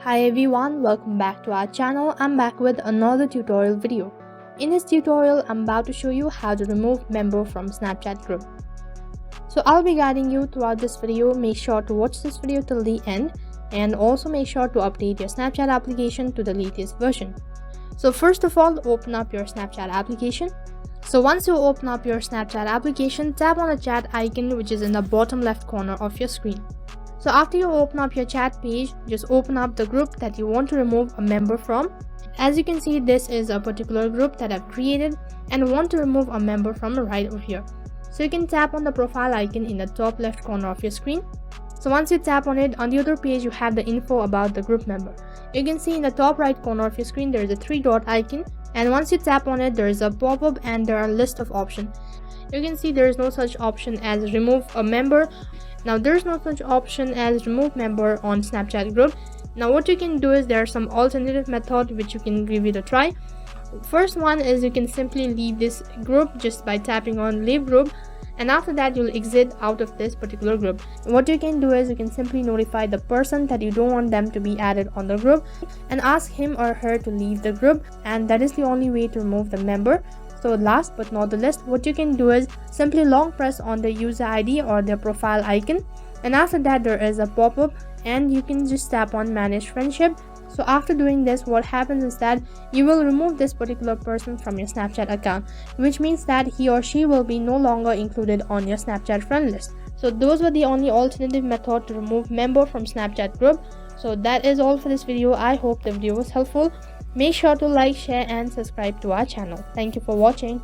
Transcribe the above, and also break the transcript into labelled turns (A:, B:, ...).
A: Hi everyone, welcome back to our channel. I'm back with another tutorial video. In this tutorial, I'm about to show you how to remove member from Snapchat group. So I'll be guiding you throughout this video. Make sure to watch this video till the end and also make sure to update your Snapchat application to the latest version. So first of all, open up your Snapchat application. So once you open up your Snapchat application, tap on the chat icon which is in the bottom left corner of your screen. So after you open up your chat page, just open up the group that you want to remove a member from. As you can see, this is a particular group that I've created and want to remove a member from right over here. So you can tap on the profile icon in the top left corner of your screen. So once you tap on it, on the other page you have the info about the group member. You can see in the top right corner of your screen there is a 3-dot icon, and once you tap on it there is a pop-up and there are a list of options. You can see there is no such option as remove a member. Now there's no such option as remove member on Snapchat group. Now what you can do is there are some alternative method which you can give it a try. First one is you can simply leave this group just by tapping on leave group, and after that you'll exit out of this particular group. What you can do is you can simply notify the person that you don't want them to be added on the group and ask him or her to leave the group, and that is the only way to remove the member. So last but not the least, what you can do is simply long press on the user ID or their profile icon, and after that there is a pop-up and you can just tap on manage friendship. So after doing this, what happens is that you will remove this particular person from your Snapchat account, which means that he or she will be no longer included on your Snapchat friend list. So those were the only alternative method to remove member from Snapchat group. So that is all for this video. I hope the video was helpful. Make sure to like, share and subscribe to our channel. Thank you for watching.